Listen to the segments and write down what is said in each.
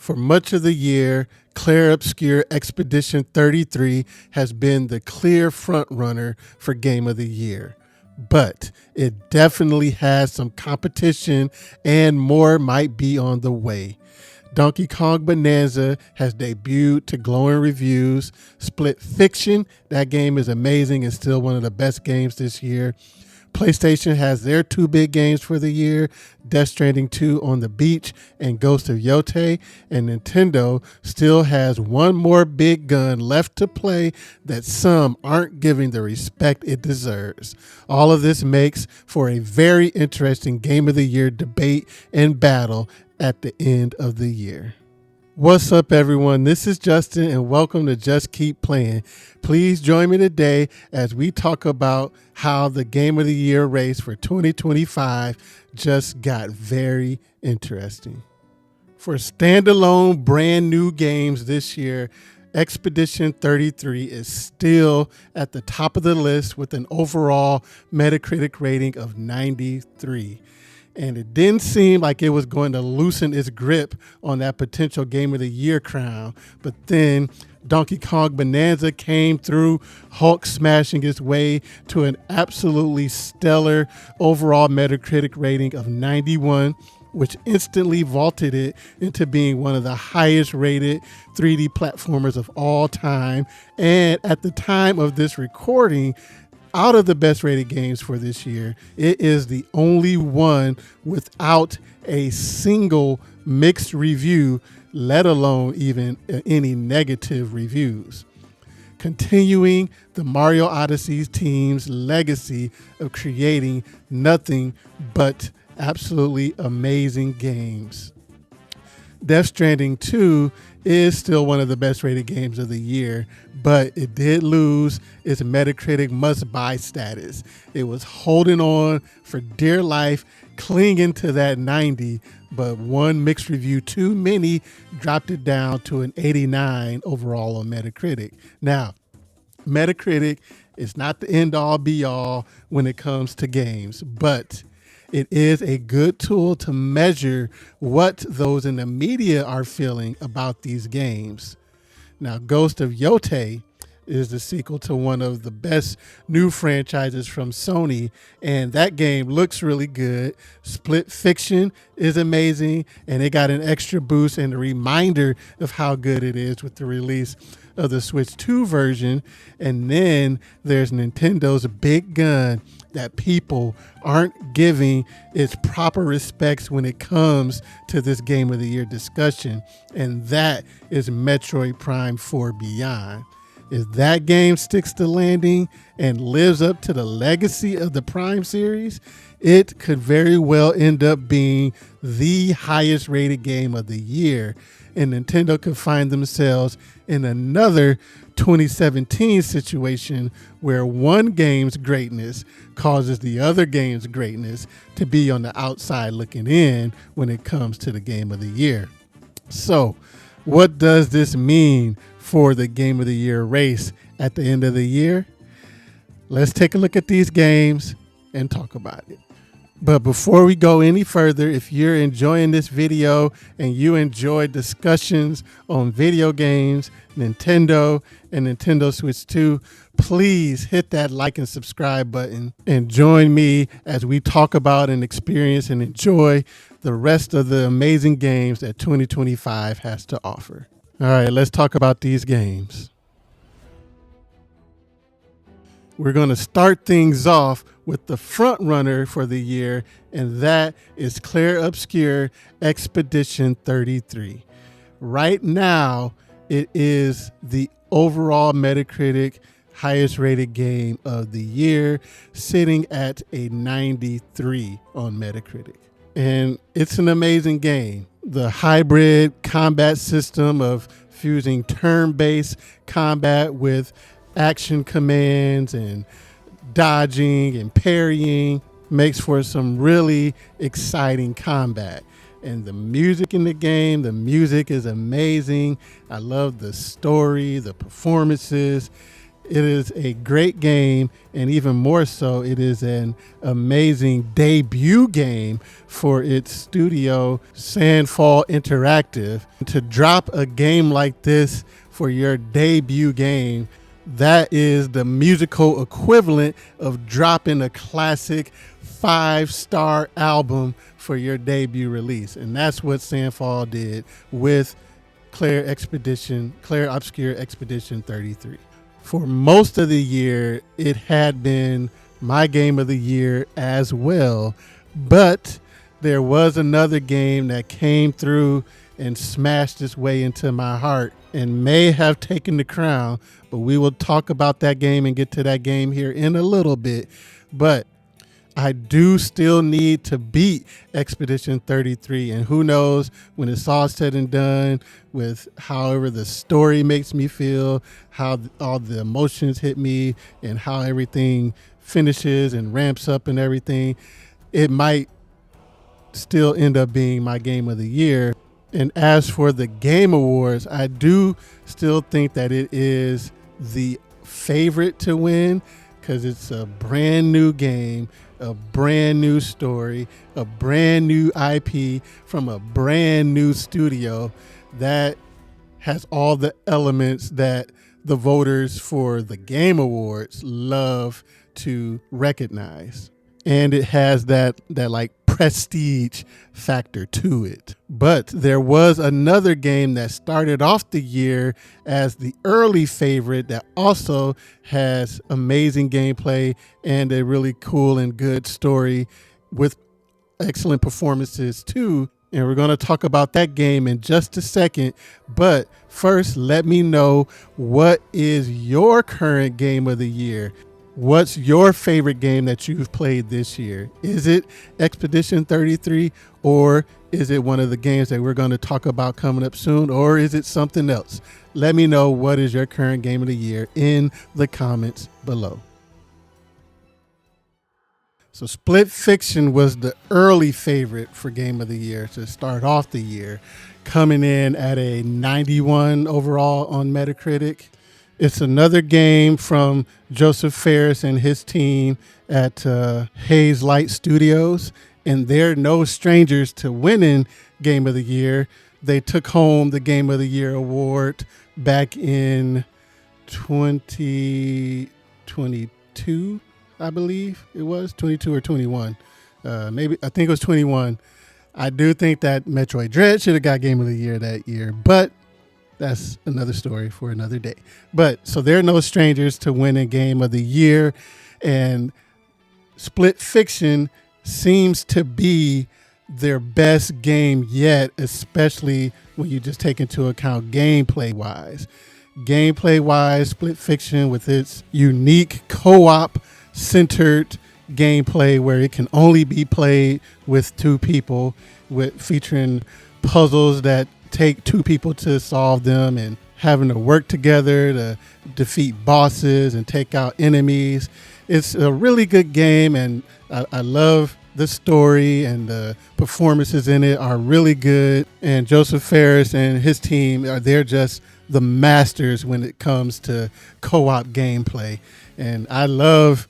For much of the year, Clair Obscure Expedition 33 has been the clear frontrunner for Game of the Year. But it definitely has some competition and more might be on the way. Kong Bananza has debuted to glowing reviews. Split Fiction, that game is amazing and still one of the best games this year. PlayStation has their two big games for the year, Death Stranding 2 on the Beach and Ghost of Yotei, and Nintendo still has one more big gun left to play that some aren't giving the respect it deserves. All of this makes for a very interesting Game of the Year debate and battle at the end of the year. What's up, everyone? This is Justin, and welcome to Just Keep Playing. Please join me today as we talk about how the Game of the Year race for 2025 just got very interesting. For standalone brand new games this year, Expedition 33 is still at the top of the list with an overall Metacritic rating of 93. And it didn't seem like it was going to loosen its grip on that potential Game of the Year crown. But then Kong Bananza came through, Hulk smashing its way to an absolutely stellar overall Metacritic rating of 91, which instantly vaulted it into being one of the highest rated 3D platformers of all time. And at the time of this recording, out of the best rated games for this year, it is the only one without a single mixed review, let alone even any negative reviews. Continuing the Mario Odyssey team's legacy of creating nothing but absolutely amazing games. Death Stranding 2 is still one of the best rated games of the year, but it did lose its Metacritic must-buy status. It was holding on for dear life, clinging to that 90, but one mixed review too many dropped it down to an 89 overall on Metacritic. Now, Metacritic is not the end-all be-all when it comes to games, but it is a good tool to measure what those in the media are feeling about these games. Now, Ghost of Yotei is the sequel to one of the best new franchises from Sony, and that game looks really good. Split Fiction is amazing, and it got an extra boost and a reminder of how good it is with the release of the Switch 2 version. And then there's Nintendo's big gun that people aren't giving its proper respects when it comes to this Game of the Year discussion, and that is Metroid Prime 4 Beyond. If that game sticks the landing and lives up to the legacy of the Prime series, it could very well end up being the highest rated game of the year, and Nintendo could find themselves in another 2017 situation where one game's greatness causes the other game's greatness to be on the outside looking in when it comes to the Game of the Year. So, what does this mean for the Game of the Year race at the end of the year? Let's take a look at these games and talk about it. But before we go any further, if you're enjoying this video and you enjoy discussions on video games, Nintendo, and Nintendo Switch 2, please hit that like and subscribe button and join me as we talk about and experience and enjoy the rest of the amazing games that 2025 has to offer. All right, let's talk about these games. We're going to start things off with the front runner for the year, and that is Clair Obscure Expedition 33. Right now, it is the overall Metacritic highest rated game of the year, sitting at a 93 on Metacritic. And it's an amazing game. The hybrid combat system of fusing turn-based combat with action commands and dodging and parrying makes for some really exciting combat. And the music in the game, the music is amazing. I love the story, the performances. It is a great game, and even more so, it is an amazing debut game for its studio, Sandfall Interactive. To drop a game like this for your debut game, that is the musical equivalent of dropping a classic 5-star album for your debut release. And that's what Sandfall did with Clair Obscure Expedition 33. For most of the year, it had been my game of the year as well, but there was another game that came through and smashed its way into my heart and may have taken the crown, but we will talk about that game and get to that game here in a little bit. But I do still need to beat Expedition 33, and who knows, when it's all said and done, with however the story makes me feel, how all the emotions hit me, and how everything finishes and ramps up and everything, it might still end up being my game of the year. And as for the Game Awards, I do still think that it is the favorite to win because it's a brand new game, a brand new story, a brand new IP from a brand new studio that has all the elements that the voters for the Game Awards love to recognize. And it has that like prestige factor to it. But there was another game that started off the year as the early favorite that also has amazing gameplay and a really cool and good story with excellent performances too. And we're going to talk about that game in just a second. But first, let me know, what is your current game of the year? What's your favorite game that you've played this year? Is it Expedition 33, or is it one of the games that we're going to talk about coming up soon, or is it something else? Let me know what is your current game of the year in the comments below. So Split Fiction was the early favorite for game of the year to start off the year, coming in at a 91 overall on Metacritic. It's another game from Joseph Ferris and his team at Haze Light Studios, and they're no strangers to winning Game of the Year. They took home the Game of the Year award back in 2022, I believe it was, 22 or 21. I think it was 21. I do think that Metroid Dread should have got Game of the Year that year, but that's another story for another day. But so they're no strangers to winning Game of the Year, and Split Fiction seems to be their best game yet, especially when you just take into account gameplay-wise. Gameplay-wise, Split Fiction, with its unique co-op centered gameplay where it can only be played with two people, with featuring puzzles that take two people to solve them and having to work together to defeat bosses and take out enemies. It's a really good game, and I love the story, and the performances in it are really good. And Joseph Ferris and his team they're just the masters when it comes to co-op gameplay. And I love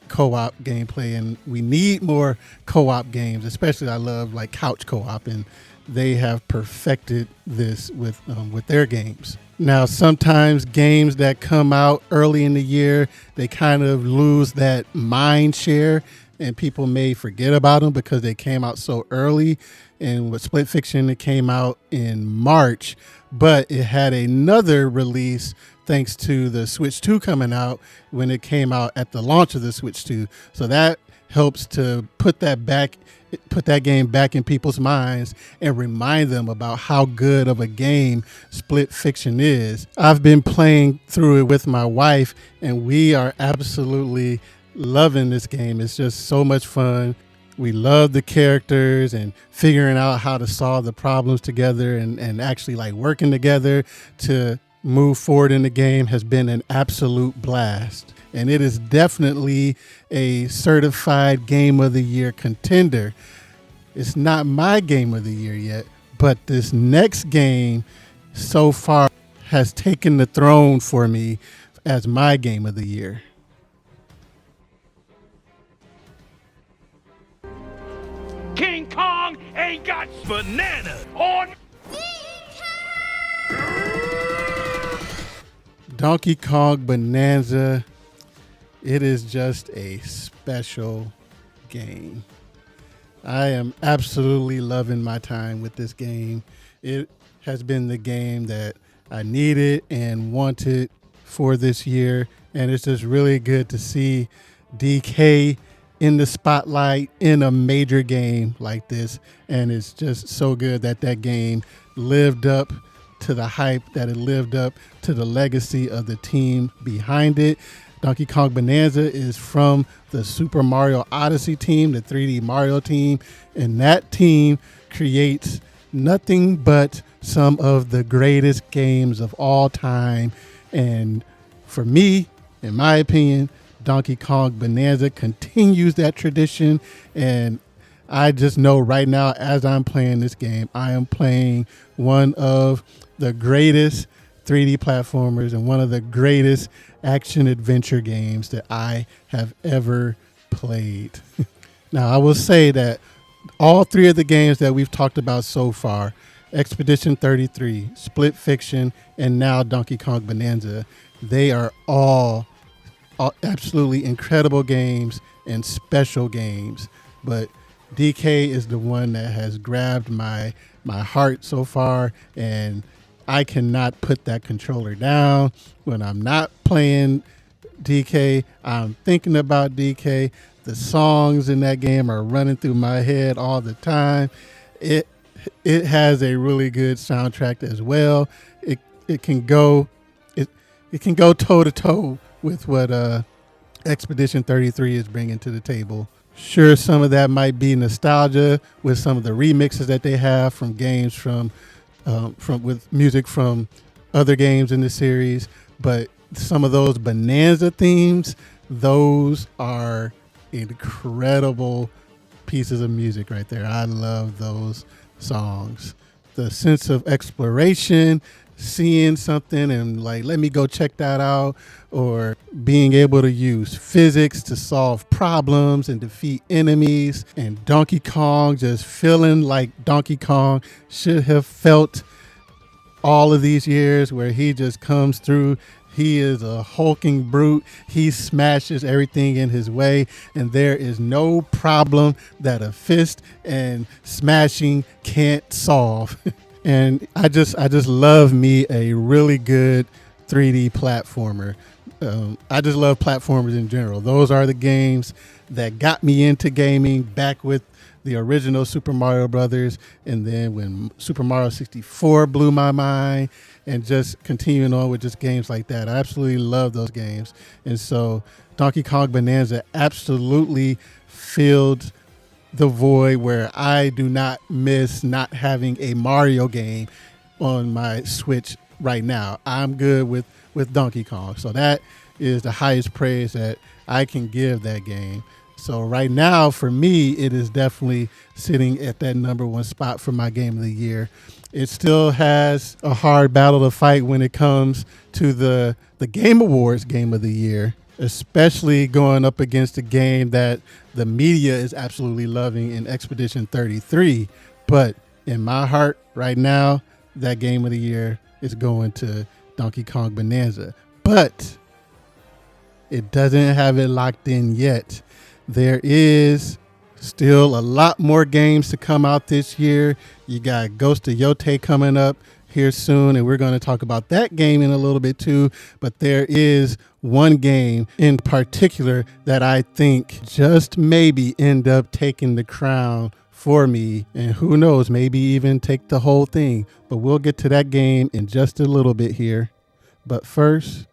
co-op gameplay, and we need more co-op games, especially I love like couch co-op, and they have perfected this with their games. Now, sometimes games that come out early in the year, they kind of lose that mind share, and people may forget about them because they came out so early. And with Split Fiction, it came out in March, but it had another release thanks to the Switch 2 coming out when it came out at the launch of the Switch 2. So that helps to put that game back in people's minds and remind them about how good of a game Split Fiction is. I've been playing through it with my wife, and we are absolutely loving this game. It's just so much fun. We love the characters and figuring out how to solve the problems together, and actually like working together to move forward in the game has been an absolute blast. And it is definitely a certified Game of the Year contender. It's not my Game of the Year yet, but this next game so far has taken the throne for me as my game of the year. King Kong ain't got bananas on. Donkey Kong Bananza, it is just a special game. I am absolutely loving my time with this game. It has been the game that I needed and wanted for this year, and it's just really good to see DK in the spotlight in a major game like this, and it's just so good that that game lived up to the hype, that it lived up to the legacy of the team behind it. Donkey Kong Bananza is from the Super Mario Odyssey team, the 3D Mario team, and that team creates nothing but some of the greatest games of all time. And for me, in my opinion, Donkey Kong Bananza continues that tradition, and I just know right now as I'm playing this game, I am playing one of the greatest 3D platformers and one of the greatest action adventure games that I have ever played. Now, I will say that all three of the games that we've talked about so far, Expedition 33, Split Fiction, and now Donkey Kong Bananza, they are all absolutely incredible games and special games. But DK is the one that has grabbed my heart so far, and I cannot put that controller down. When I'm not playing DK, I'm thinking about DK. The songs in that game are running through my head all the time. It has a really good soundtrack as well. It can go toe to toe with what Expedition 33 is bringing to the table. Sure, some of that might be nostalgia with some of the remixes that they have from games from with music from other games in the series, but some of those Bonanza themes, those are incredible pieces of music right there. I love those songs. The sense of exploration, seeing something and like, let me go check that out, or being able to use physics to solve problems and defeat enemies, and Donkey Kong just feeling like Donkey Kong should have felt all of these years, where he just comes through. He is a hulking brute. He smashes everything in his way, and there is no problem that a fist and smashing can't solve. And I just love me a really good 3D platformer. I just love platformers in general. Those are the games that got me into gaming back with the original Super Mario Brothers, and then when Super Mario 64 blew my mind, and just continuing on with just games like that. I absolutely love those games. And so Donkey Kong Bananza absolutely filled the void where I do not miss not having a Mario game on my Switch right now. I'm good with Donkey Kong. So that is the highest praise that I can give that game. So right now, for me, it is definitely sitting at that number one spot for my game of the year. It still has a hard battle to fight when it comes to the Game Awards Game of the Year, especially going up against a game that the media is absolutely loving in Expedition 33. But in my heart right now, that Game of the Year is going to Donkey Kong Bananza. But it doesn't have it locked in yet. There is still a lot more games to come out this year. You got Ghost of Yotei coming up here soon, and we're going to talk about that game in a little bit too. But there is one game in particular that I think just maybe end up taking the crown for me, and who knows, maybe even take the whole thing. But we'll get to that game in just a little bit here. But first,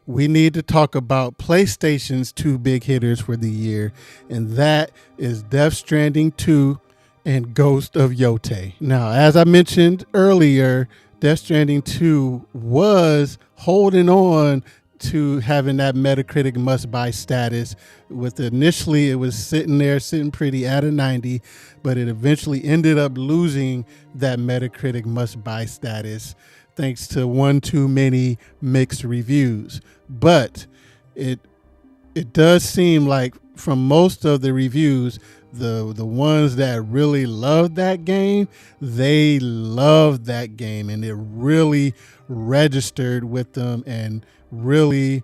we need to talk about PlayStation's two big hitters for the year, and that is Death Stranding 2 and Ghost of Yotei. Now, as I mentioned earlier, Death Stranding 2 was holding on to having that Metacritic must-buy status. With initially, it was sitting pretty at a 90, but it eventually ended up losing that Metacritic must-buy status thanks to one too many mixed reviews. But it does seem like from most of the reviews, the ones that really loved that game, they loved that game, and it really registered with them and really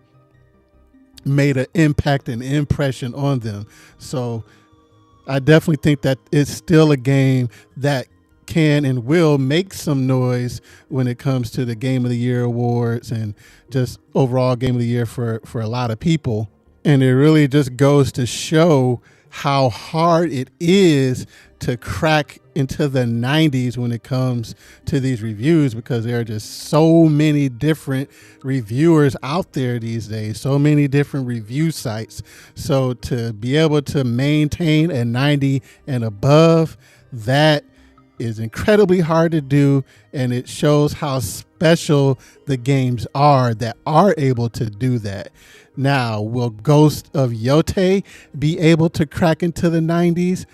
made an impact and impression on them. So I definitely think that it's still a game that can and will make some noise when it comes to the Game of the Year awards and just overall Game of the Year for a lot of people. And it really just goes to show how hard it is to crack into the 90s when it comes to these reviews, because there are just so many different reviewers out there these days, so many different review sites. So to be able to maintain a 90 and above, that is incredibly hard to do, and it shows how special the games are that are able to do that. Now, will Ghost of Yotei be able to crack into the 90s?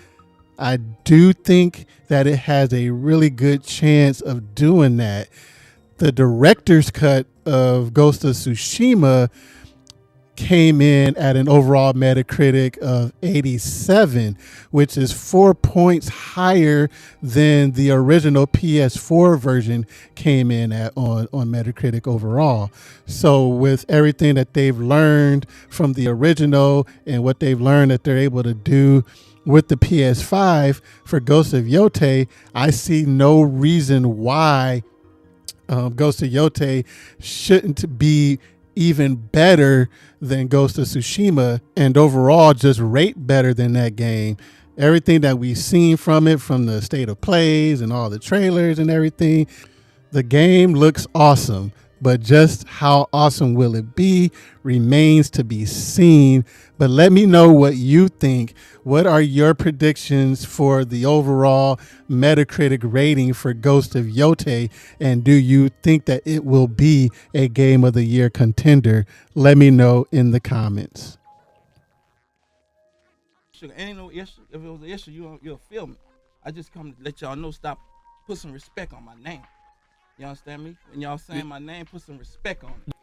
I do think that it has a really good chance of doing that. The director's cut of Ghost of Tsushima came in at an overall Metacritic of 87, which is 4 points higher than the original PS4 version came in at on Metacritic overall. So with everything that they've learned from the original and what they've learned that they're able to do with the PS5 for Ghost of Yotei, I see no reason why Ghost of Yotei shouldn't be even better than Ghost of Tsushima, and overall just rate better than that game. Everything that we've seen from it, from the state of plays and all the trailers and everything, the game looks awesome, but just how awesome will it be remains to be seen. But let me know what you think. What are your predictions for the overall Metacritic rating for Ghost of Yotei? And do you think that it will be a Game of the Year contender? Let me know in the comments. Ain't no issue. If it was an issue, you'll feel me. I just come to let y'all know, stop, put some respect on my name. You understand me? When y'all saying my name, put some respect on it.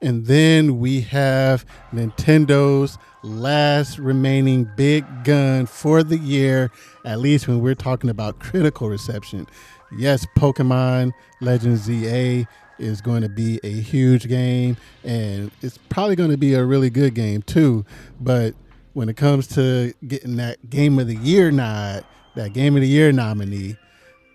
And then we have Nintendo's last remaining big gun for the year, at least when we're talking about critical reception. Yes, Pokemon Legends ZA is going to be a huge game, and it's probably going to be a really good game too. But when it comes to getting that Game of the Year nod, that Game of the Year nominee,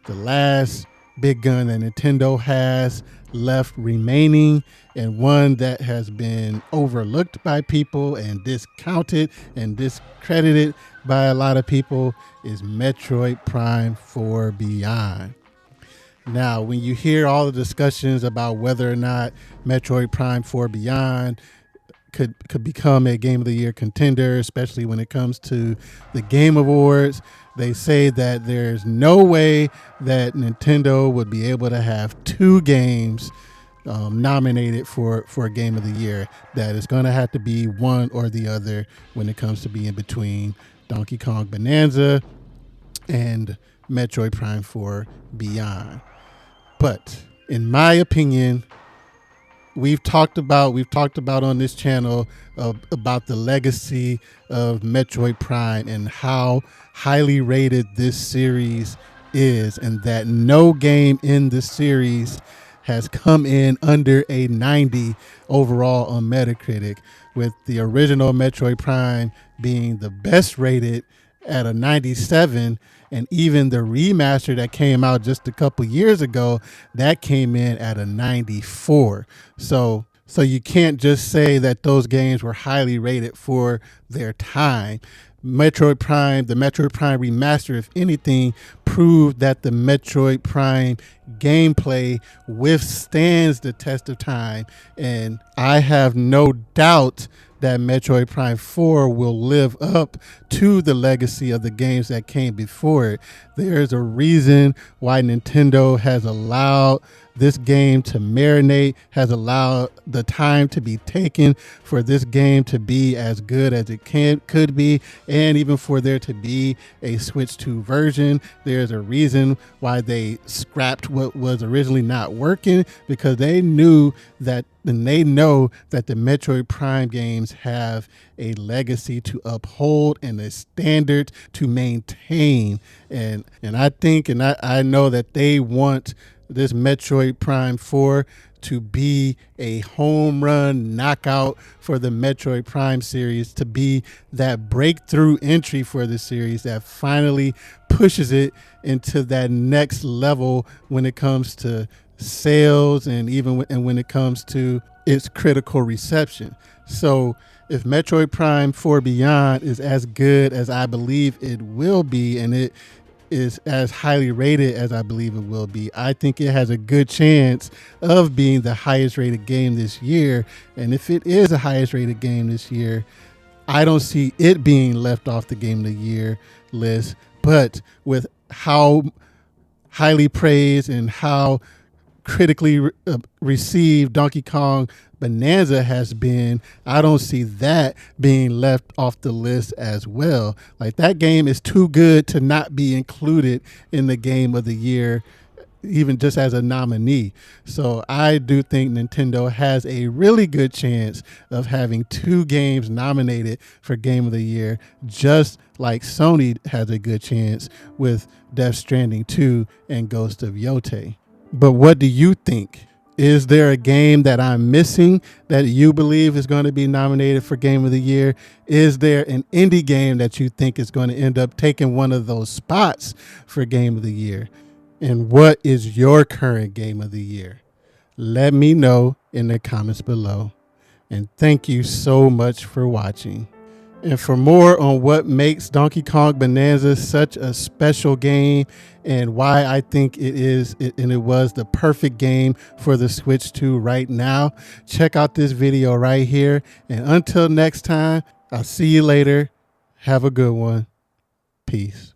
the last big gun that Nintendo has left remaining, and one that has been overlooked by people and discounted and discredited by a lot of people, is Metroid Prime 4 Beyond. Now, when you hear all the discussions about whether or not Metroid Prime 4 Beyond could become a Game of the Year contender, especially when it comes to the Game Awards, they say that there's no way that Nintendo would be able to have two games nominated for a Game of the Year. That it's going to have to be one or the other when it comes to being between Donkey Kong Bananza and Metroid Prime 4 Beyond. But in my opinion, we've talked about on this channel about the legacy of Metroid Prime and how highly rated this series is, and that no game in the series has come in under a 90 overall on Metacritic, with the original Metroid Prime being the best rated at a 97, and even the remaster that came out just a couple years ago, that came in at a 94. So you can't just say that those games were highly rated for their time. The Metroid Prime remaster, if anything, proved that the Metroid Prime gameplay withstands the test of time, and I have no doubt that Metroid Prime 4 will live up to the legacy of the games that came before it. There's a reason why Nintendo has allowed this game to marinate, has allowed the time to be taken for this game to be as good as it could be, and even for there to be a Switch 2 version. There's a reason why they scrapped what was originally not working, because they knew that, and they know that the Metroid Prime games have a legacy to uphold and a standard to maintain. And I think, and I know that they want this Metroid Prime 4 to be a home run knockout for the Metroid Prime series, to be that breakthrough entry for the series that finally pushes it into that next level when it comes to sales and even when it comes to its critical reception. So if Metroid Prime 4 Beyond is as good as I believe it will be, and it is as highly rated as I believe it will be, I think it has a good chance of being the highest rated game this year. And if it is the highest rated game this year, I don't see it being left off the Game of the Year list. But with how highly praised and how critically received Donkey Kong Bananza has been, I don't see that being left off the list as well. Like, that game is too good to not be included in the Game of the Year, even just as a nominee. So I do think Nintendo has a really good chance of having two games nominated for Game of the Year, just like Sony has a good chance with Death Stranding 2 and Ghost of Yotei. But what do you think? Is there a game that I'm missing that you believe is going to be nominated for Game of the Year? Is there an indie game that you think is going to end up taking one of those spots for Game of the Year? And what is your current Game of the Year? Let me know in the comments below. And thank you so much for watching. And for more on what makes Donkey Kong Bananza such a special game and why I think it was the perfect game for the Switch 2 right now, check out this video right here. And until next time, I'll see you later. Have a good one. Peace.